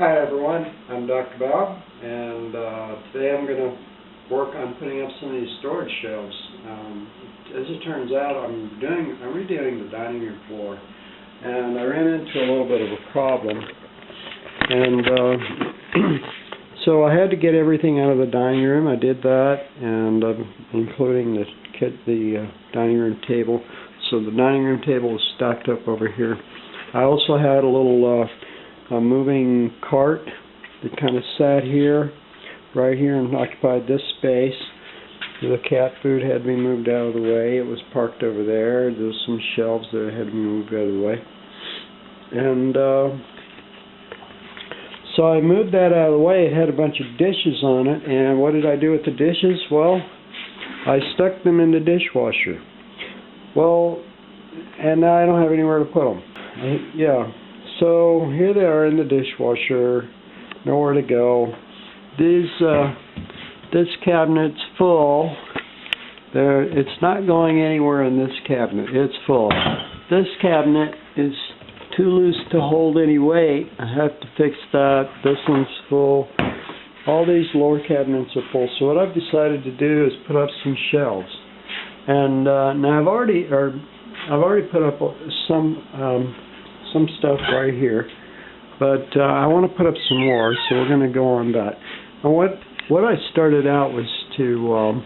Hi everyone, I'm Dr. Bob, and today I'm going to work on putting up some of these storage shelves. As it turns out, I'm redoing the dining room floor, and I ran into a little bit of a problem. And so I had to get everything out of the dining room. I did that, and including the dining room table. So the dining room table was stacked up over here. I also had a little a moving cart that kind of sat here, right here, and occupied this space. The cat food had to be moved out of the way. It was parked over there. There was some shelves that had to be moved out of the way. And so I moved that out of the way. It had a bunch of dishes on it, and what did I do with the dishes? Well, I stuck them in the dishwasher. Well, and now I don't have anywhere to put them. So here they are in the dishwasher, nowhere to go. This cabinet's full. It's not going anywhere in this cabinet. It's full. This cabinet is too loose to hold any weight. I have to fix that. This one's full. All these lower cabinets are full. So what I've decided to do is put up some shelves. And now I've already put up some stuff right here, but I want to put up some more, so we're going to go on that. And what I started out was to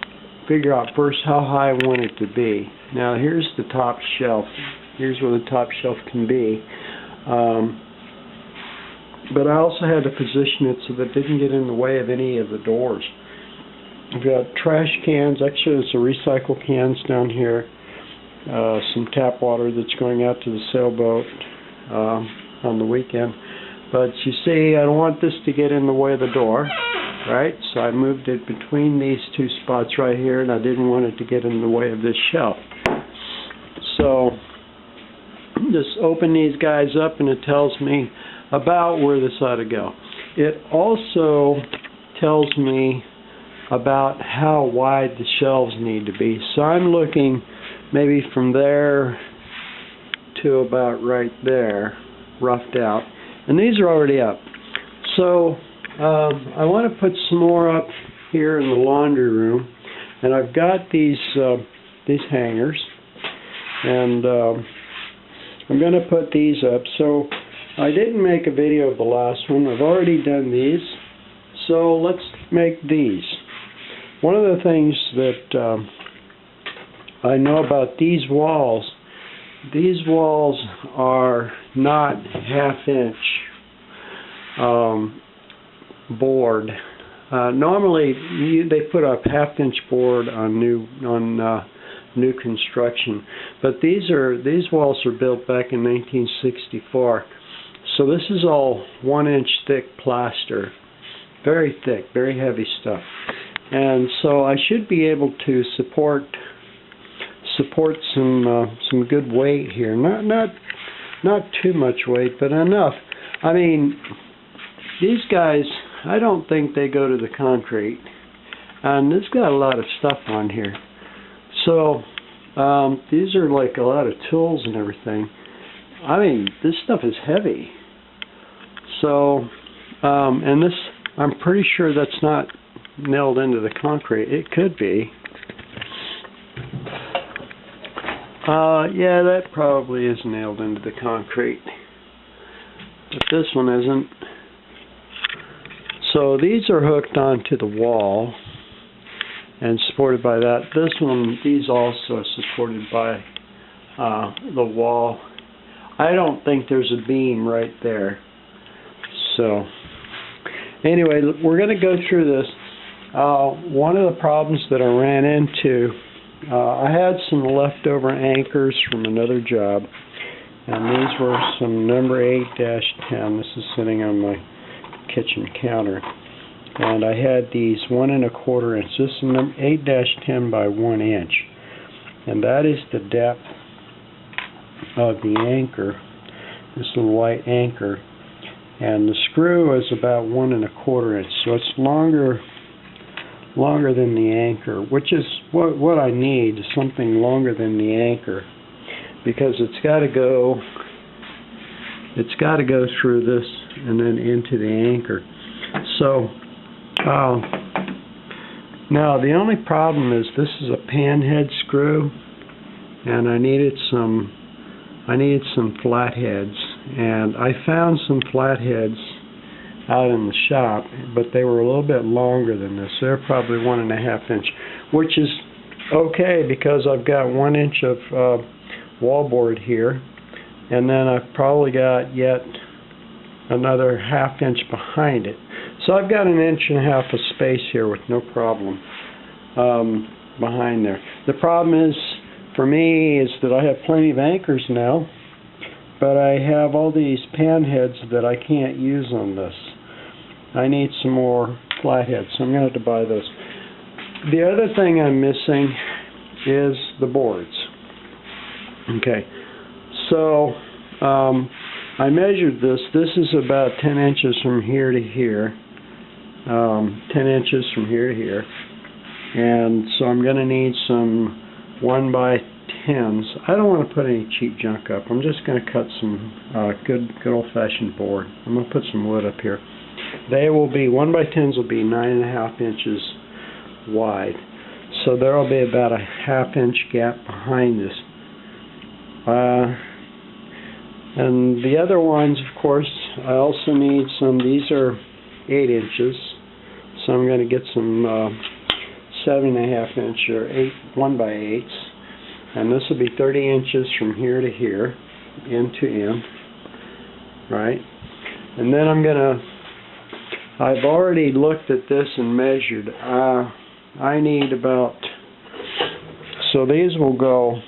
figure out first how high I want it to be. Now here's the top shelf. Here's where the top shelf can be. But I also had to position it so that it didn't get in the way of any of the doors. I've got trash cans. Actually, there's some recycle cans down here. Some tap water that's going out to the sailboat on the weekend. But you see, I don't want this to get in the way of the door, right? So I moved it between these two spots right here, and I didn't want it to get in the way of this shelf. So just open these guys up, and it tells me about where this ought to go. It also tells me about how wide the shelves need to be. So I'm looking maybe from there to about right there, roughed out. And these are already up. So I want to put some more up here in the laundry room. And I've got these hangers. And I'm going to put these up. So I didn't make a video of the last one. I've already done these. So let's make these. One of the things that I know about these walls are not half-inch board. Normally they put up half-inch board on new construction, but these walls are built back in 1964. So this is all 1-inch thick plaster, very thick, very heavy stuff. And so I should be able to support some good weight here. Not too much weight, but enough. I mean, these guys, I don't think they go to the concrete. And it's got a lot of stuff on here. So these are like a lot of tools and everything. I mean, this stuff is heavy. So and this, I'm pretty sure that's not nailed into the concrete. It could be. Yeah, that probably is nailed into the concrete. But this one isn't. So these are hooked onto the wall and supported by that. This one, these also are supported by the wall. I don't think there's a beam right there. So anyway, we're going to go through this. One of the problems that I ran into, I had some leftover anchors from another job, and these were some number 8-10. This is sitting on my kitchen counter, and I had these 1 1/4 inch. This is number 8-10 by 1 inch, and that is the depth of the anchor. This little white anchor, and the screw is about 1 1/4 inch, so it's longer than the anchor, which is what I need, is something longer than the anchor, because it's got to go through this and then into the anchor. So now the only problem is this is a panhead screw, and I needed some flatheads, and I found some flatheads out in the shop, but they were a little bit longer than this. They're probably 1.5 inch, which is okay because I've got 1 inch of wallboard here, and then I've probably got yet another 1/2 inch behind it. So I've got 1.5 inches of space here with no problem behind there. The problem is, for me, is that I have plenty of anchors now, but I have all these panheads that I can't use on this. I need some more flatheads, so I'm going to have to buy those. The other thing I'm missing is the boards. Okay, so I measured this. This is about 10 inches from here to here. 10 inches from here to here. And so I'm going to need some 1x10s. I don't want to put any cheap junk up. I'm just going to cut some good old-fashioned board. I'm going to put some wood up here. They will be 1x10s will be 9.5 inches wide. So there will be about a 1/2 inch gap behind this. And the other ones, of course, I also need some. These are 8 inches, so I'm going to get some 7.5 inch or 1x8s, and this will be 30 inches from here to here, end to end, right? And then I've already looked at this and measured. I need about, so these will go,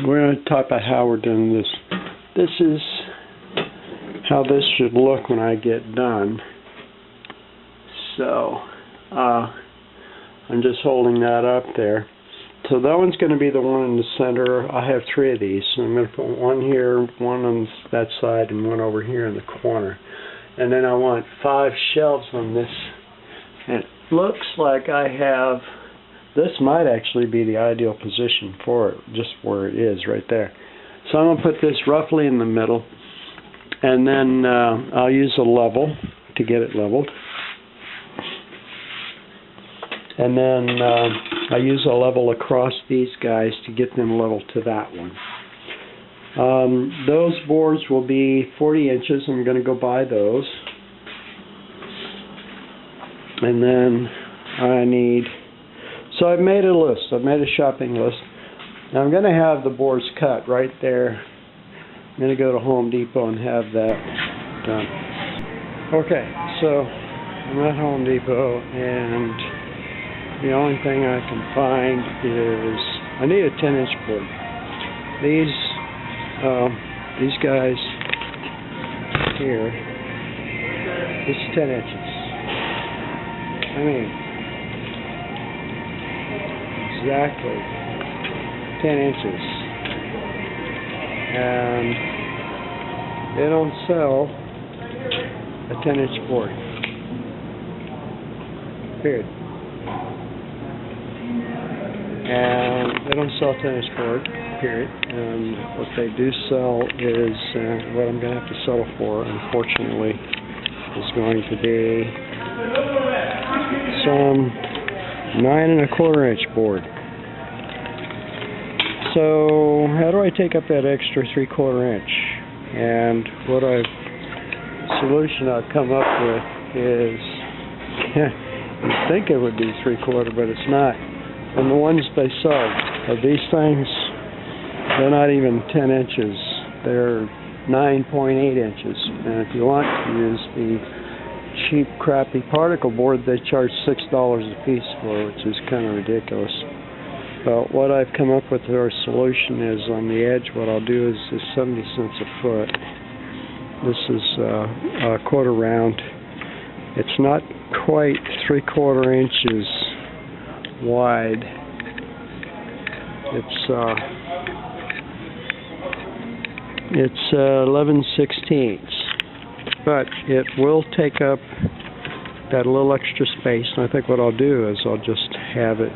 we're going to talk about how we're doing this. This is how this should look when I get done. So, I'm just holding that up there. So that one's going to be the one in the center. I have 3 of these. So I'm going to put one here, one on that side, and one over here in the corner. And then I want 5 shelves on this. And it looks like I have, this might actually be the ideal position for it, just where it is, right there. So I'm going to put this roughly in the middle, and then I'll use a level to get it leveled. And then I use a level across these guys to get them level to that one. Those boards will be 40 inches. I'm going to go buy those. And then I need, so I've made a list. I've made a shopping list. Now I'm going to have the boards cut right there. I'm going to go to Home Depot and have that done. Okay, so I'm at Home Depot, and the only thing I can find is I need a 10-inch board. These guys here, this is 10 inches. I mean, exactly 10 inches. And they don't sell a 10-inch board. Period. And they don't sell a 10-inch board, period. And what they do sell is, what I'm going to have to settle for, unfortunately, is going to be some 9.25 inch board. So how do I take up that extra 3/4 inch? And what solution I've come up with is, you'd think it would be 3/4, but it's not. And the ones they sell of these things, they're not even 10 inches. They're 9.8 inches. And if you want to use the cheap, crappy particle board, they charge $6 a piece for, which is kind of ridiculous. But what I've come up with our solution is, on the edge, what I'll do is 70 cents a foot. This is a 1/4 round. It's not quite 3/4 inches wide. It's 11/16, but it will take up that little extra space. And I think what I'll do is I'll just have it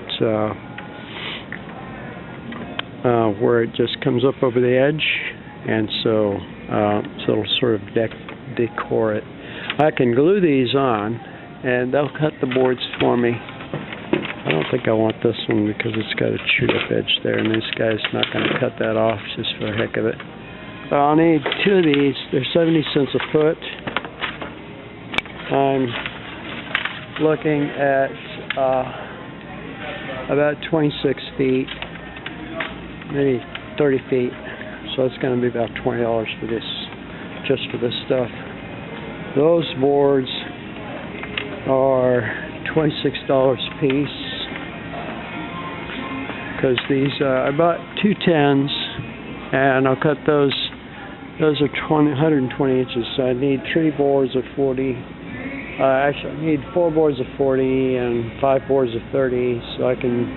where it just comes up over the edge, and so it'll sort of decor it. I can glue these on, and they'll cut the boards for me. I don't think I want this one because it's got a chewed up edge there, and this guy's not going to cut that off just for the heck of it. So I'll need 2 of these. They're 70 cents a foot. I'm looking at about 26 feet, maybe 30 feet. So it's going to be about $20 for this, just for this stuff. Those boards are $26 a piece, because these I bought 2 10s, and I'll cut those. Those are 120 inches, so I need 3 boards of 40. Actually, I need 4 boards of 40 and 5 boards of 30, so I can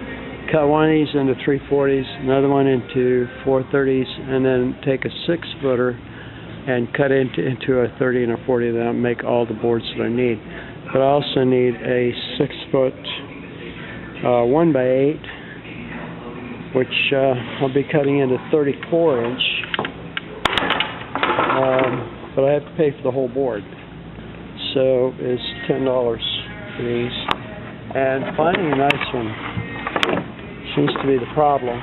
cut one of these into 3/40s, another one into 4/30s, and then take a 6-footer and cut into a 30 and a 40, then I'll make all the boards that I need. But I also need a 6-foot 1x8, which I'll be cutting into 34-inch, but I have to pay for the whole board. So it's $10 for these. And finding a nice one seems to be the problem.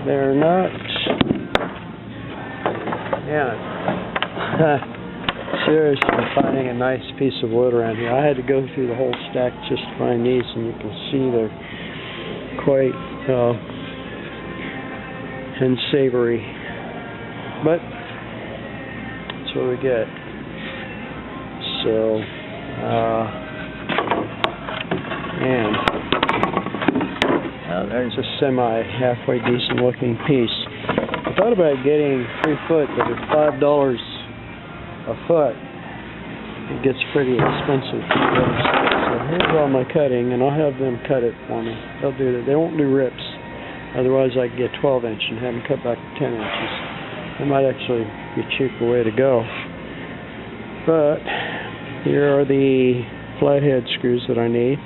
They're not, seriously, finding a nice piece of wood around here. I had to go through the whole stack just to find these, and you can see they're quite unsavory. But that's what we get. So, and there's a halfway decent looking piece. I thought about getting 3 foot, but at $5 a foot, it gets pretty expensive. So here's all my cutting, and I'll have them cut it for me. They'll do that. They won't do rips. Otherwise, I can get 12-inch and have them cut back to 10 inches. That might actually be a cheaper way to go. But here are the flathead screws that I need.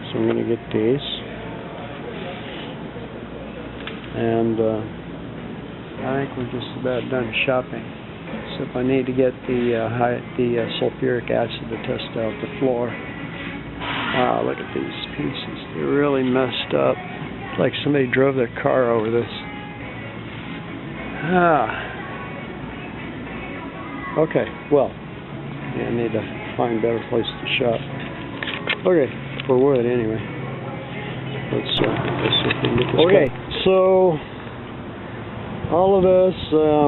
So I'm going to get these. And I think we're just about done shopping. Except I need to get the sulfuric acid to test out the floor. Wow, look at these pieces. They're really messed up. It's like somebody drove their car over this. Okay, well, I need to find a better place to shop. Okay, for wood anyway. Let's see if we can get this cut. So all of this,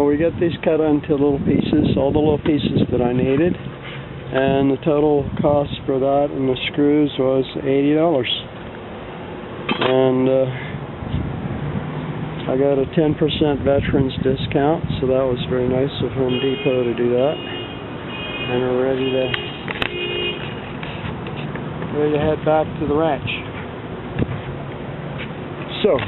we got these cut into little pieces, all the little pieces that I needed, and the total cost for that and the screws was $80. And I got a 10% veterans discount, so that was very nice of Home Depot to do that. And we're ready to head back to the ranch. So,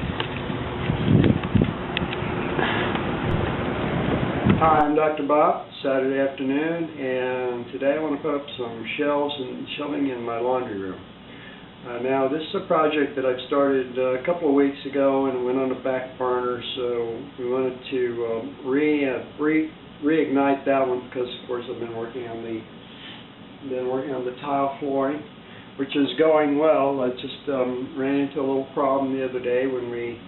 hi, I'm Dr. Bob, Saturday afternoon, and today I want to put up some shelves and shelving in my laundry room. Now, this is a project that I've started a couple of weeks ago and went on the back burner, so we wanted to reignite that one because, of course, I've been working on the tile flooring, which is going well. I just ran into a little problem the other day when we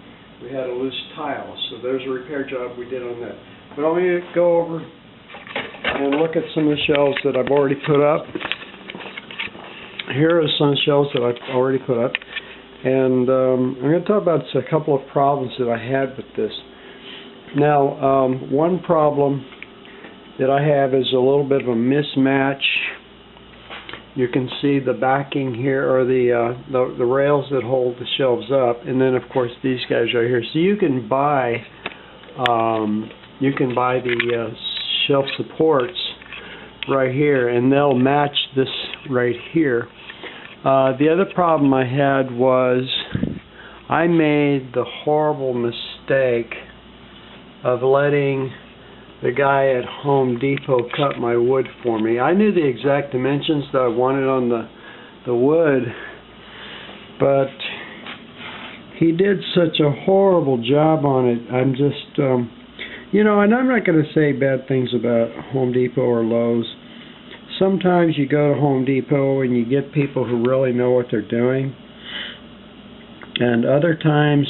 had a loose tile, so there's a repair job we did on that. But I'm going to go over and look at some of the shelves that I've already put up. Here are some shelves that I've already put up, and I'm going to talk about a couple of problems that I had with this. Now, one problem that I have is a little bit of a mismatch. You can see the backing here, or the rails that hold the shelves up, and then of course these guys right here. So you can buy the shelf supports right here, and they'll match this right here. The other problem I had was I made the horrible mistake of letting the guy at Home Depot cut my wood for me. I knew the exact dimensions that I wanted on the wood, but he did such a horrible job on it. I'm just, You know, and I'm not going to say bad things about Home Depot or Lowe's. Sometimes you go to Home Depot and you get people who really know what they're doing. And other times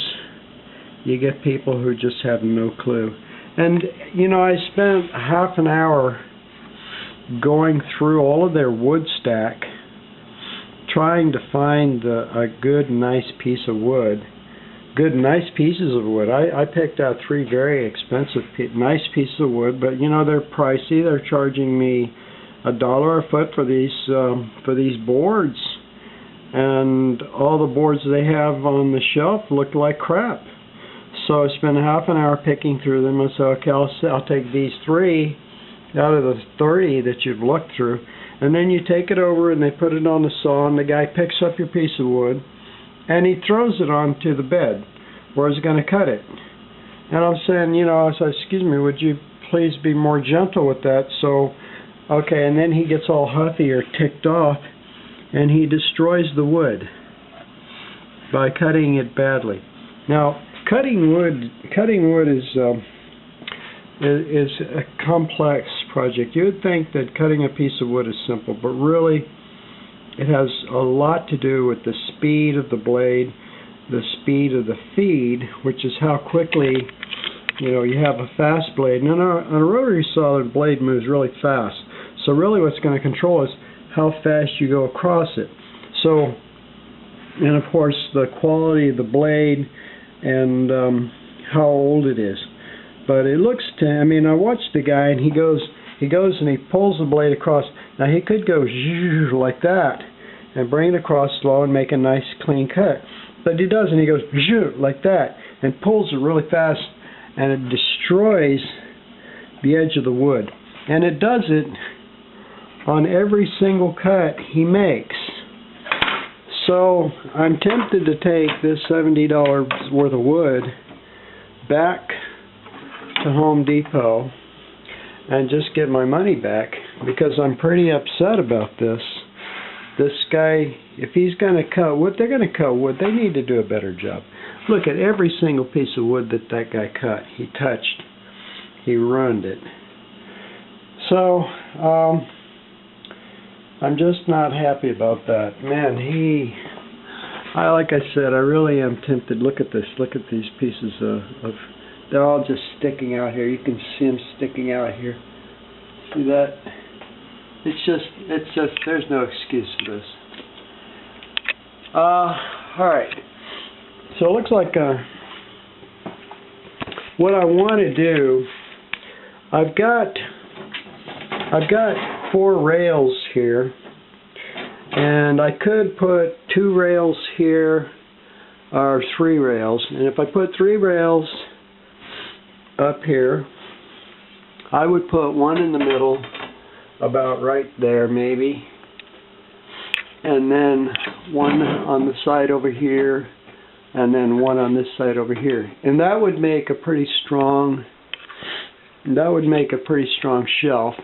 you get people who just have no clue. And, you know, I spent half an hour going through all of their wood stack trying to find a good, nice piece of wood. Good, nice pieces of wood. I picked out 3 very expensive, nice pieces of wood, but you know they're pricey. They're charging me $1 a foot for these boards, and all the boards they have on the shelf look like crap. So I spent half an hour picking through them. I said, okay, I'll take these 3 out of the 30 that you've looked through, and then you take it over and they put it on the saw, and the guy picks up your piece of wood and he throws it onto the bed where he's going to cut it. And I'm saying, you know, I said, excuse me, would you please be more gentle with that? So, okay, and then he gets all huffy or ticked off, and he destroys the wood by cutting it badly. Now, cutting wood is a complex project. You would think that cutting a piece of wood is simple, but really it has a lot to do with the speed of the blade, the speed of the feed, which is how quickly, you know, you have a fast blade. And on a rotary saw, the blade moves really fast. So really what's going to control is how fast you go across it. So, and of course the quality of the blade and how old it is. But it looks I mean, I watched the guy, and he goes and he pulls the blade across. Now he could go like that and bring it across slow and make a nice clean cut. But he doesn't. He goes like that and pulls it really fast, and it destroys the edge of the wood. And it does it on every single cut he makes. So I'm tempted to take this $70 worth of wood back to Home Depot and just get my money back, because I'm pretty upset about this. This guy, if he's going to cut wood, they're going to cut wood. They need to do a better job. Look at every single piece of wood that guy cut. He touched. He ruined it. So, I'm just not happy about that. Man, like I said, I really am tempted. Look at this. Look at these pieces of they're all just sticking out here. You can see them sticking out here. See that? It's just, there's no excuse for this. Alright. So it looks like what I want to do, I've got 4 rails here, and I could put 2 rails here, or 3 rails, and if I put 3 rails up here, I would put one in the middle, about right there maybe, and then one on the side over here, and then one on this side over here, and that would make a pretty strong shelf.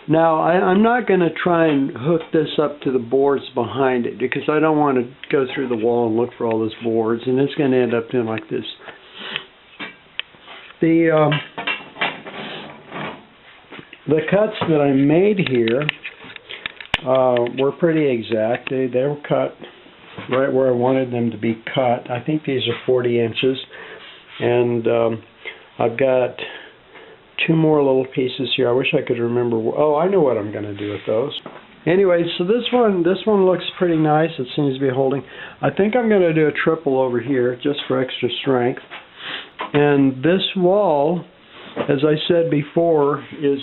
Now I'm not going to try and hook this up to the boards behind it, because I don't want to go through the wall and look for all those boards, and it's going to end up doing like this. The cuts that I made here were pretty exact. They were cut right where I wanted them to be cut. I think these are 40 inches. And I've got 2 more little pieces here. I wish I could remember. Oh, I know what I'm going to do with those. Anyway, so this one looks pretty nice. It seems to be holding. I think I'm going to do a triple over here just for extra strength. And this wall, as I said before, is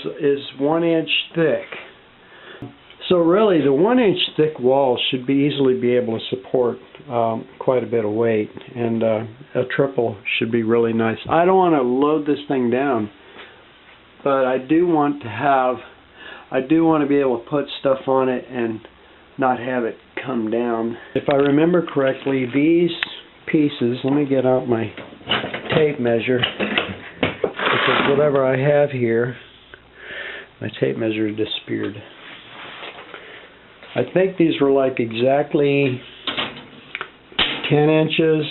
1 inch thick. So really, the 1 inch thick wall should easily be able to support quite a bit of weight, and a triple should be really nice. I don't want to load this thing down, but I do want to be able to put stuff on it and not have it come down. If I remember correctly, these pieces, let me get out my tape measure, because whatever I have here, my tape measure disappeared. I think these were like exactly 10 inches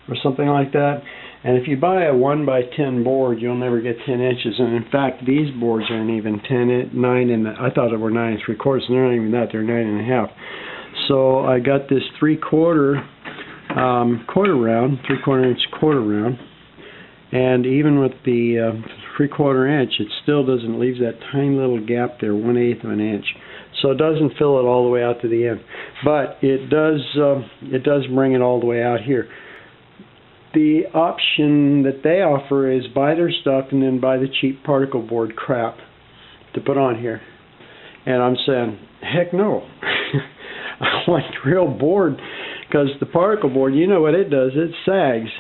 or something like that. And if you buy a 1 by 10 board, you'll never get 10 inches. And in fact, these boards aren't even 9 and I thought they were 9 3/4. And they're not even that. They're 9 1/2. So I got this 3/4 quarter round, 3/4 inch quarter round. And even with the 3/4 inch, it still doesn't leave that tiny little gap there, 1/8 of an inch. So it doesn't fill it all the way out to the end, but it does bring it all the way out here. The option that they offer is buy their stuff and then buy the cheap particle board crap to put on here. And I'm saying, heck no. I want real board, because the particle board, you know what it does, it sags.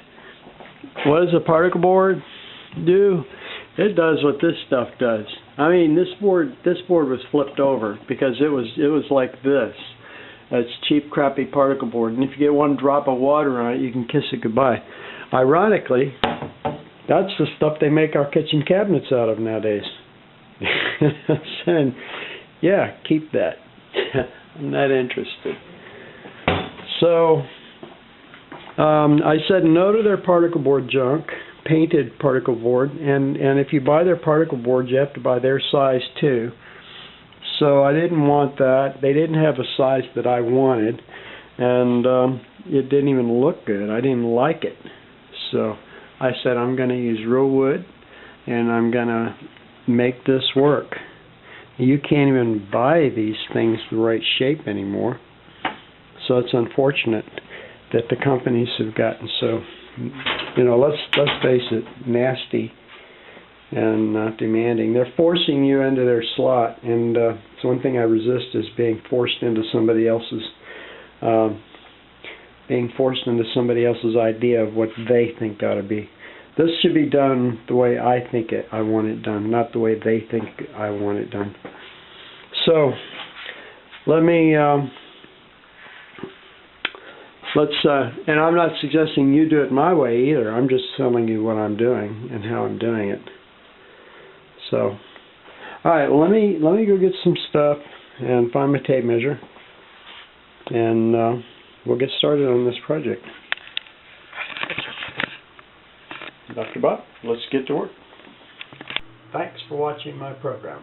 What does a particle board do? It does what this stuff does. I mean, this board was flipped over because it was like this. It's cheap, crappy particle board, and if you get one drop of water on it, you can kiss it goodbye. Ironically, that's the stuff they make our kitchen cabinets out of nowadays. Saying, yeah, keep that. I'm not interested. So I said no to their particle board junk, painted particle board, and if you buy their particle board, you have to buy their size too. So I didn't want that. They didn't have a size that I wanted, and it didn't even look good. I didn't like it. So I said I'm going to use real wood, and I'm going to make this work. You can't even buy these things the right shape anymore. So it's unfortunate that the companies have gotten so, you know, let's face it, nasty and demanding. They're forcing you into their slot, and it's one thing I resist is being forced into somebody else's idea of what they think ought to be. This should be done the way I think I want it done, not the way they think I want it done. So let me and I'm not suggesting you do it my way either. I'm just telling you what I'm doing and how I'm doing it. So, all right, well, let me go get some stuff and find my tape measure, and we'll get started on this project. Dr. Bob, let's get to work. Thanks for watching my program.